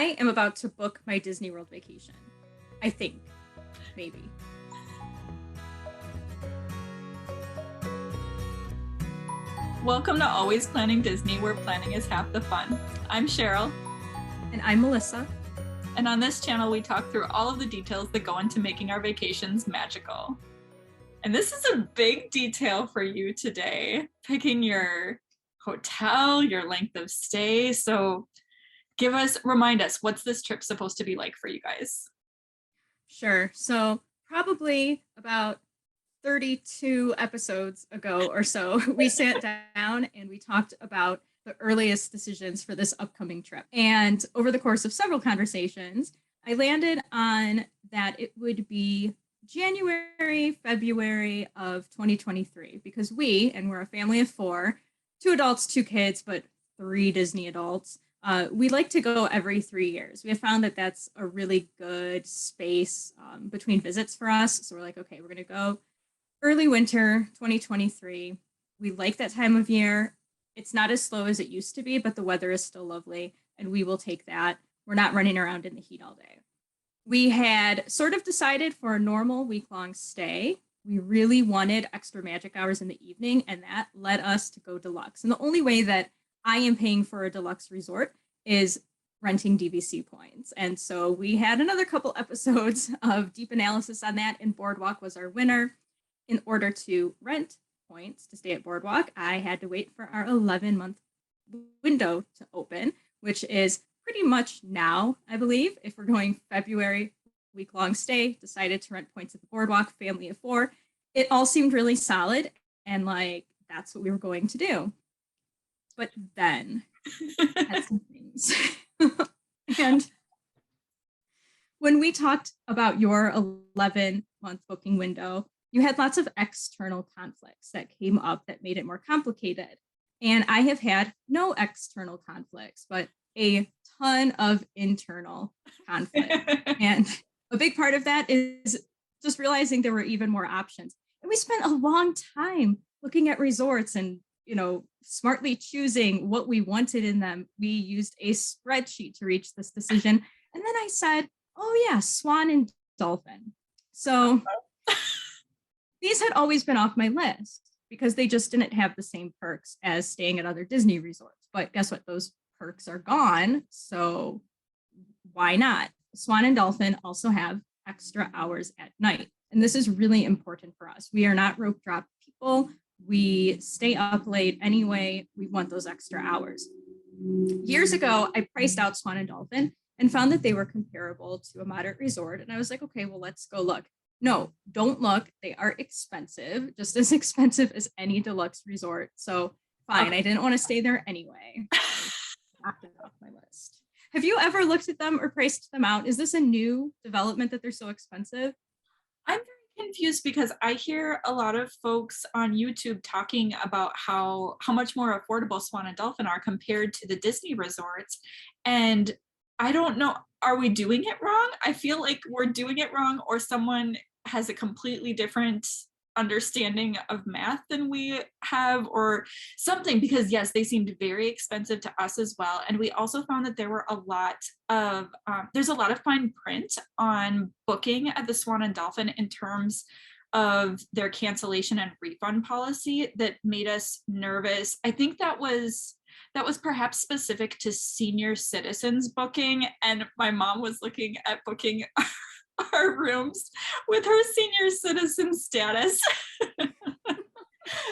I am about to book my Disney World vacation. I think, maybe. Welcome to Always Planning Disney, where planning is half the fun. I'm Cheryl. And I'm Melissa. And on this channel, we talk through all of the details that go into making our vacations magical. And this is a big detail for you today, picking your hotel, your length of stay. So remind us, what's this trip supposed to be like for you guys? Sure. So probably about 32 episodes ago or so, we sat down and we talked about the earliest decisions for this upcoming trip. And over the course of several conversations, I landed on that it would be January, February of 2023, because we're a family of 4, 2 adults, 2 kids, but 3 Disney adults. We like to go every 3 years. We have found that that's a really good space between visits for us. So we're like, okay, we're going to go early winter 2023. We like that time of year. It's not as slow as it used to be, but the weather is still lovely, and we will take that. We're not running around in the heat all day. We had sort of decided for a normal week-long stay. We really wanted extra magic hours in the evening, and that led us to go deluxe. And the only way that I am paying for a deluxe resort is renting DVC points. And so we had another couple episodes of deep analysis on that, and Boardwalk was our winner. In order to rent points to stay at Boardwalk, I had to wait for our 11-month window to open, which is pretty much now, I believe. If we're going February, week-long stay, decided to rent points at the Boardwalk, family of 4. It all seemed really solid, and like, that's what we were going to do. But then had some things. And when we talked about your 11-month booking window, you had lots of external conflicts that came up that made it more complicated. And I have had no external conflicts, but a ton of internal conflict. And a big part of that is just realizing there were even more options. And we spent a long time looking at resorts and, smartly choosing what we wanted in them. We used a spreadsheet to reach this decision. And then I said, oh yeah, Swan and Dolphin. So these had always been off my list because they just didn't have the same perks as staying at other Disney resorts. But guess what? Those perks are gone. So why not? Swan and Dolphin also have extra hours at night. And this is really important for us. We are not rope drop people. We stay up late anyway. We want those extra hours. Years ago, I priced out Swan and Dolphin and found that they were comparable to a moderate resort. And I was like, okay, well, let's go look. No, don't look. They are expensive, just as expensive as any deluxe resort. So fine, I didn't want to stay there anyway. Knocked it off my list. Have you ever looked at them or priced them out? Is this a new development that they're so expensive? I'm very confused because I hear a lot of folks on YouTube talking about how much more affordable Swan and Dolphin are compared to the Disney resorts. And I don't know, are we doing it wrong? I feel like we're doing it wrong, or someone has a completely different understanding of math than we have, or something, because yes, they seemed very expensive to us as well. And we also found that there were there's a lot of fine print on booking at the Swan and Dolphin in terms of their cancellation and refund policy that made us nervous. I think that was perhaps specific to senior citizens booking, and my mom was looking at booking our rooms with her senior citizen status.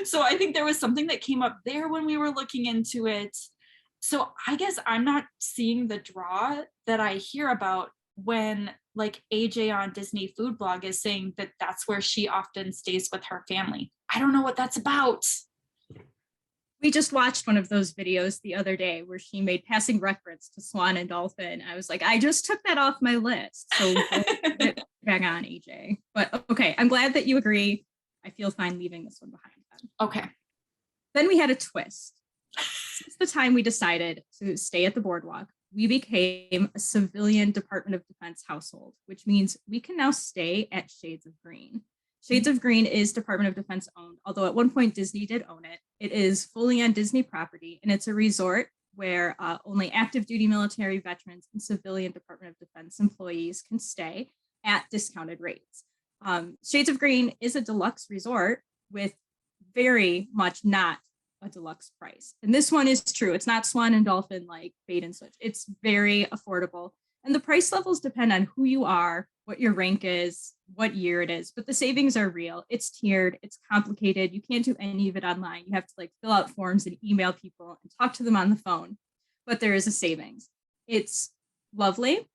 So I think there was something that came up there when we were looking into it. So I guess I'm not seeing the draw that I hear about when, like, AJ on Disney Food Blog is saying that that's where she often stays with her family. I don't know what that's about. We just watched one of those videos the other day where she made passing reference to Swan and Dolphin. I was like, I just took that off my list. So get back on, AJ. But okay, I'm glad that you agree. I feel fine leaving this one behind then. Okay. Then we had a twist. Since the time we decided to stay at the Boardwalk, we became a civilian Department of Defense household, which means we can now stay at Shades of Green. Shades of Green is Department of Defense owned, although at one point Disney did own it. It is fully on Disney property, and it's a resort where only active duty military veterans and civilian Department of Defense employees can stay at discounted rates. Shades of Green is a deluxe resort with very much not a deluxe price. And this one is true. It's not Swan and Dolphin like bait and switch. It's very affordable. And the price levels depend on who you are, what your rank is, what year it is, but the savings are real. It's tiered, it's complicated. You can't do any of it online. You have to like fill out forms and email people and talk to them on the phone, but there is a savings. It's lovely.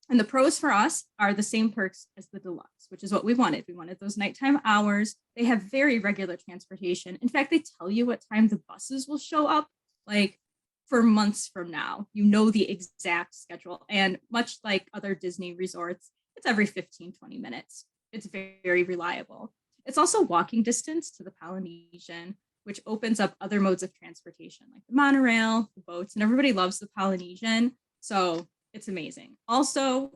And the pros for us are the same perks as the deluxe, which is what we wanted. We wanted those nighttime hours. They have very regular transportation. In fact, they tell you what time the buses will show up, like for months from now. You know the exact schedule. And much like other Disney resorts, it's every 15, 20 minutes. It's very reliable. It's also walking distance to the Polynesian, which opens up other modes of transportation, like the monorail, the boats, and everybody loves the Polynesian. So it's amazing. Also,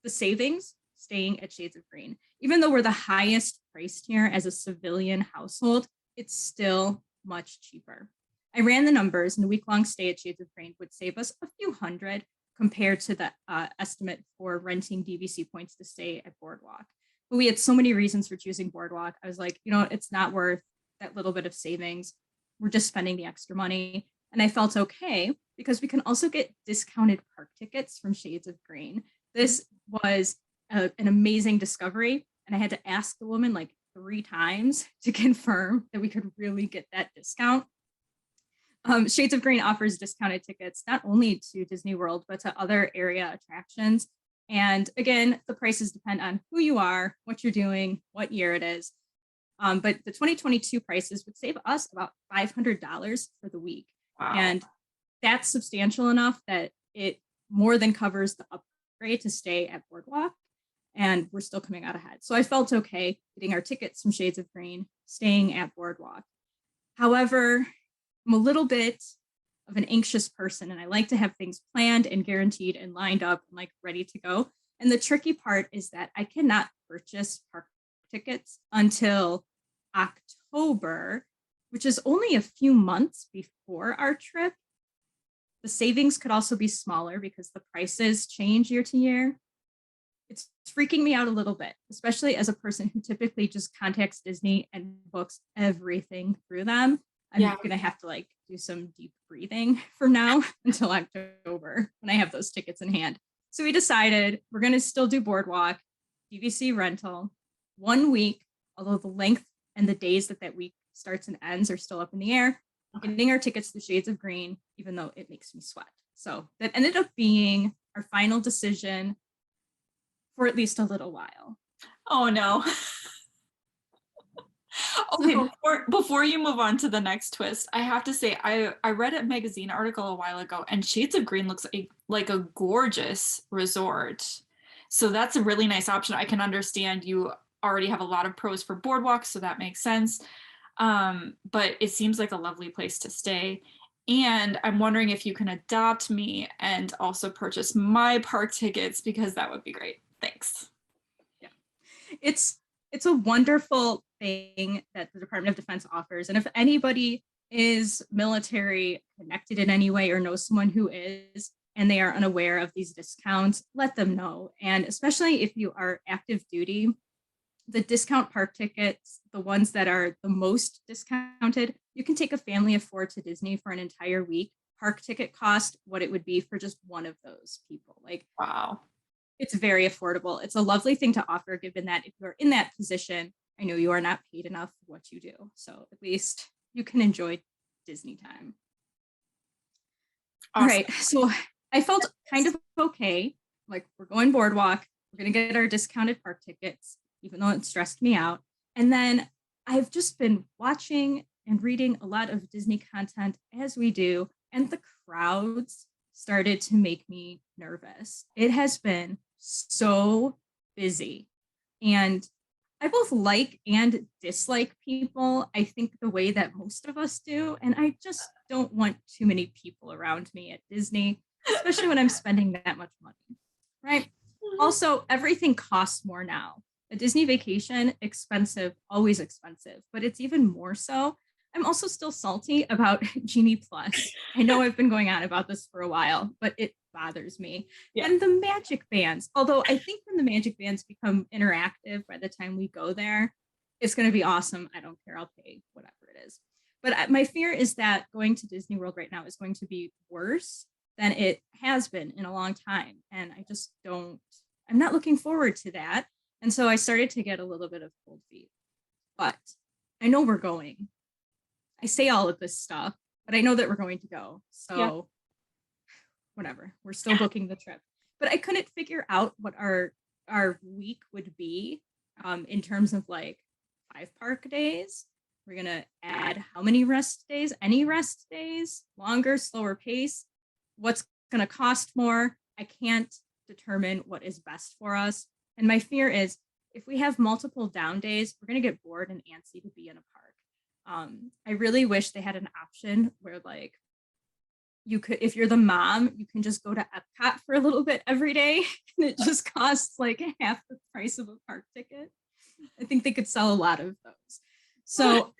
the savings staying at Shades of Green. Even though we're the highest price tier as a civilian household, it's still much cheaper. I ran the numbers, and a week-long stay at Shades of Green would save us a few hundred compared to the estimate for renting DVC points to stay at Boardwalk. But we had so many reasons for choosing Boardwalk. I was like, you know, it's not worth that little bit of savings. We're just spending the extra money. And I felt okay because we can also get discounted park tickets from Shades of Green. This was an amazing discovery. And I had to ask the woman like 3 times to confirm that we could really get that discount. Shades of Green offers discounted tickets not only to Disney World, but to other area attractions. And again, the prices depend on who you are, what you're doing, what year it is. But the 2022 prices would save us about $500 for the week. Wow. And that's substantial enough that it more than covers the upgrade to stay at Boardwalk. And we're still coming out ahead. So I felt okay getting our tickets from Shades of Green, staying at Boardwalk. However, I'm a little bit of an anxious person, and I like to have things planned and guaranteed and lined up and like ready to go. And the tricky part is that I cannot purchase park tickets until October, which is only a few months before our trip. The savings could also be smaller because the prices change year to year. It's freaking me out a little bit, especially as a person who typically just contacts Disney and books everything through them. I'm going to have to like do some deep breathing from now until October when I have those tickets in hand. So we decided we're going to still do Boardwalk, DVC rental, 1 week, although the length and the days that week starts and ends are still up in the air. Okay. Getting our tickets to Shades of Green, even though it makes me sweat. So that ended up being our final decision for at least a little while. Oh no. Okay, before you move on to the next twist, I have to say I read a magazine article a while ago, and Shades of Green looks like a gorgeous resort. So that's a really nice option. I can understand you already have a lot of pros for Boardwalk, so that makes sense. But it seems like a lovely place to stay. And I'm wondering if you can adopt me and also purchase my park tickets, because that would be great. Thanks. Yeah, it's a wonderful thing that the Department of Defense offers. And if anybody is military connected in any way or knows someone who is, and they are unaware of these discounts, let them know. And especially if you are active duty, the discount park tickets, the ones that are the most discounted, you can take a family of 4 to Disney for an entire week. Park ticket cost what it would be for just one of those people. Like, wow. It's very affordable. It's a lovely thing to offer, given that if you're in that position, I know you are not paid enough for what you do. So at least you can enjoy Disney time. Awesome. All right. So I felt kind of okay. Like, we're going Boardwalk. We're going to get our discounted park tickets, even though it stressed me out. And then I've just been watching and reading a lot of Disney content as we do. And the crowds started to make me nervous. It has been so busy. And I both like and dislike people, I think the way that most of us do. And I just don't want too many people around me at Disney, especially when I'm spending that much money, right? Also, everything costs more now. A Disney vacation, expensive, always expensive, but it's even more so I'm also still salty about Genie Plus. I know I've been going on about this for a while, but it bothers me. Yeah. And the magic bands, although I think when the magic bands become interactive by the time we go there, it's going to be awesome. I don't care. I'll pay whatever it is. But my fear is that going to Disney World right now is going to be worse than it has been in a long time. And I just don't, I'm not looking forward to that. And so I started to get a little bit of cold feet. But I know we're going. I say all of this stuff, but I know that we're going to go. So whatever, we're still booking the trip. But I couldn't figure out what our week would be in terms of like 5 park days. We're gonna add how many rest days? Any rest days? Longer, slower pace? What's gonna cost more? I can't determine what is best for us. And my fear is if we have multiple down days, we're gonna get bored and antsy to be in a park. I really wish they had an option where like you could, if you're the mom, you can just go to Epcot for a little bit every day and it just costs like half the price of a park ticket. I think they could sell a lot of those. So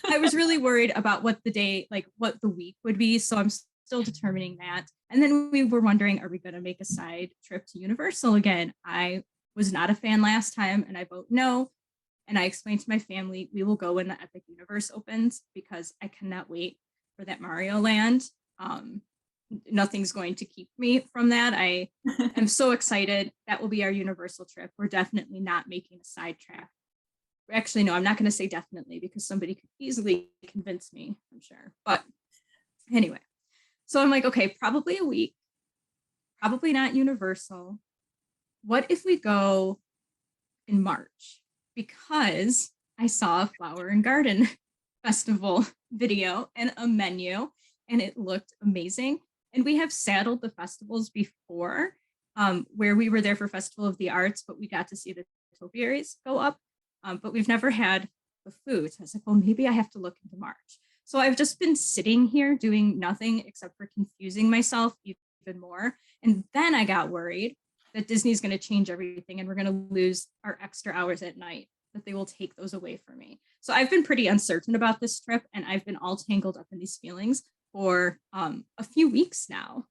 I was really worried about what the day, like what the week would be. So I'm still determining that. And then we were wondering, are we going to make a side trip to Universal again? I was not a fan last time and I vote no. And I explained to my family, we will go when the Epic Universe opens because I cannot wait for that Mario Land. Nothing's going to keep me from that. I am so excited. That will be our Universal trip. We're definitely not making a sidetrack. Actually, no, I'm not going to say definitely because somebody could easily convince me, I'm sure. But anyway, so I'm like, okay, probably a week, probably not Universal. What if we go in March? Because I saw a flower and garden festival video and a menu and it looked amazing. And we have saddled the festivals before where we were there for Festival of the Arts, but we got to see the topiaries go up. But we've never had the food. So I was like, well, maybe I have to look into March. So I've just been sitting here doing nothing except for confusing myself even more. And then I got worried that Disney's going to change everything and we're going to lose our extra hours at night, that they will take those away from me. So I've been pretty uncertain about this trip and I've been all tangled up in these feelings for a few weeks now.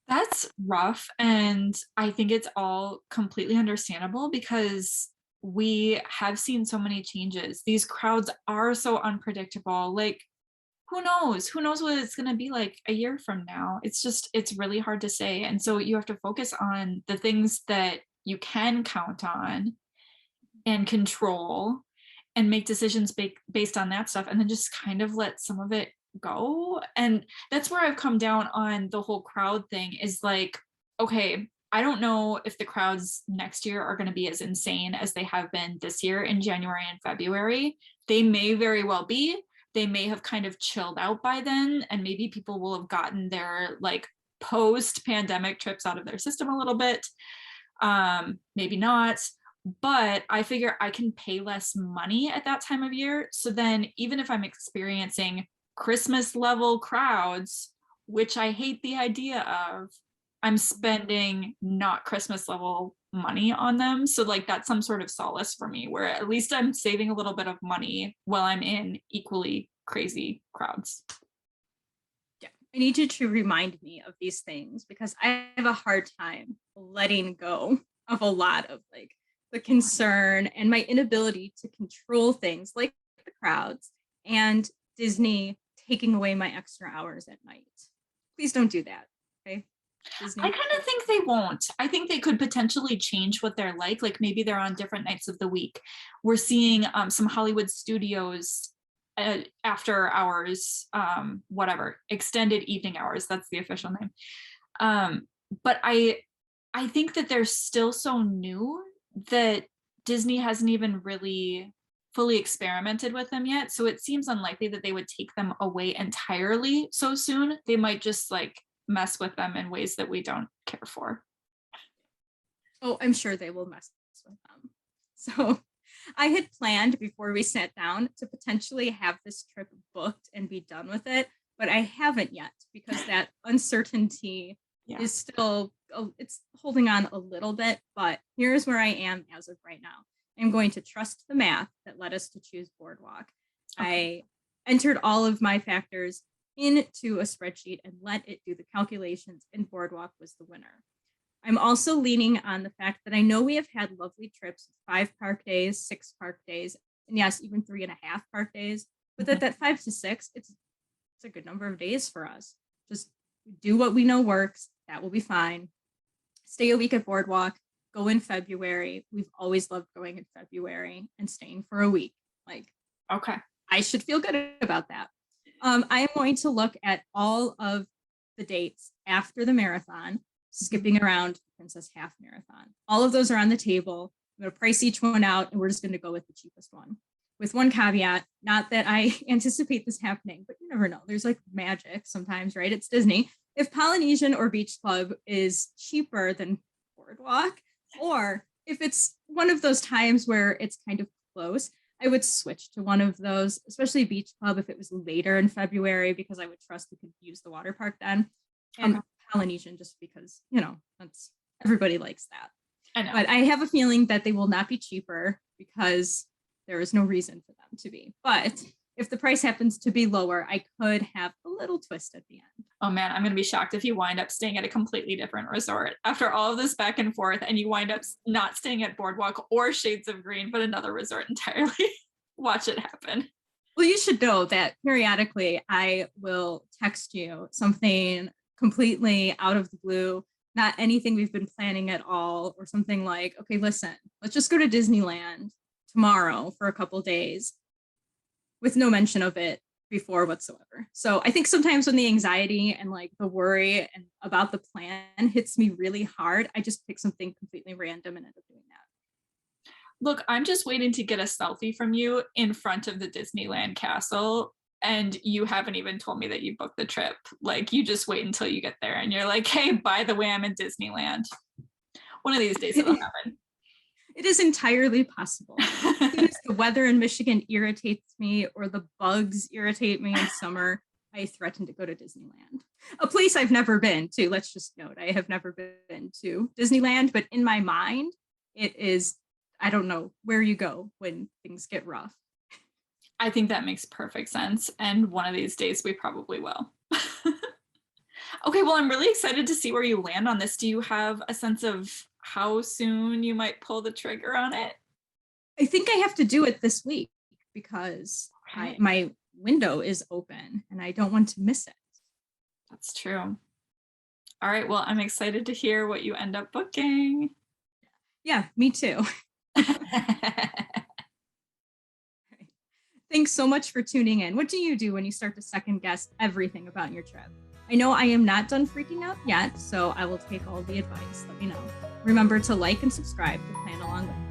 That's rough. And I think it's all completely understandable because we have seen so many changes. These crowds are so unpredictable. Like, who knows? Who knows what it's going to be like a year from now? It's really hard to say. And so you have to focus on the things that you can count on and control and make decisions based on that stuff. And then just kind of let some of it go. And that's where I've come down on the whole crowd thing is like, okay, I don't know if the crowds next year are going to be as insane as they have been this year in January and February. They may very well be. They may have kind of chilled out by then, and maybe people will have gotten their like post-pandemic trips out of their system a little bit. Maybe not. But I figure I can pay less money at that time of year. So then even if I'm experiencing Christmas level crowds, which I hate the idea of, I'm spending not Christmas level money on them. So like that's some sort of solace for me where at least I'm saving a little bit of money while I'm in equally crazy crowds. Yeah, I need you to remind me of these things because I have a hard time letting go of a lot of like the concern and my inability to control things like the crowds and Disney taking away my extra hours at night. Please don't do that. Okay. Disney. I kind of think they won't. I think they could potentially change what they're like. Like maybe they're on different nights of the week. We're seeing some Hollywood studios after hours, whatever, extended evening hours. That's the official name. But I think that they're still so new that Disney hasn't even really fully experimented with them yet. So it seems unlikely that they would take them away entirely so soon. They might just like mess with them in ways that we don't care for. Oh, I'm sure they will mess with them. So I had planned before we sat down to potentially have this trip booked and be done with it, but I haven't yet because that uncertainty is still, it's holding on a little bit, but here's where I am as of right now. I'm going to trust the math that led us to choose Boardwalk. I entered all of my factors into a spreadsheet and let it do the calculations, and Boardwalk was the winner. I'm also leaning on the fact that I know we have had lovely trips, 5 park days, 6 park days, and yes, even 3.5 park days. But that 5 to 6, it's a good number of days for us. Just do what we know works. That will be fine. Stay a week at Boardwalk. Go in February. We've always loved going in February and staying for a week. Like, Okay. I should feel good about that. I am going to look at all of the dates after the marathon, skipping around Princess Half Marathon. All of those are on the table. I'm going to price each one out, and we're just going to go with the cheapest one. With one caveat, not that I anticipate this happening, but you never know. There's like magic sometimes, right? It's Disney. If Polynesian or Beach Club is cheaper than Boardwalk, or if it's one of those times where it's kind of close, I would switch to one of those, especially Beach Club if it was later in February, because I would trust we could use the water park then. And Polynesian, just because, that's everybody likes that. I know. But I have a feeling that they will not be cheaper because there is no reason for them to be. But if the price happens to be lower, I could have a little twist at the end. Oh man, I'm going to be shocked if you wind up staying at a completely different resort after all of this back and forth, and you wind up not staying at Boardwalk or Shades of Green, but another resort entirely. Watch it happen. Well, you should know that periodically I will text you something completely out of the blue, not anything we've been planning at all, or something like, okay, listen, let's just go to Disneyland tomorrow for a couple days, with no mention of it before whatsoever. So I think sometimes when the anxiety and like the worry and about the plan hits me really hard, I just pick something completely random and end up doing that. Look, I'm just waiting to get a selfie from you in front of the Disneyland castle, and you haven't even told me that you booked the trip. Like, you just wait until you get there and you're like, hey, by the way, I'm in Disneyland. One of these days it'll happen. It is entirely possible. If the weather in Michigan irritates me or the bugs irritate me in summer, I threaten to go to Disneyland. A place I've never been to. Let's just note, I have never been to Disneyland, but in my mind, it is, I don't know where you go when things get rough. I think that makes perfect sense. And one of these days we probably will. Okay, well, I'm really excited to see where you land on this. Do you have a sense of how soon you might pull the trigger on it? I think I have to do it this week because my window is open and I don't want to miss it. That's true. All right, well, I'm excited to hear what you end up booking. Yeah, me too. Thanks so much for tuning in. What do you do when you start to second guess everything about your trip? I know I am not done freaking out yet, so I will take all the advice. Let me know. Remember to like and subscribe to plan along with me.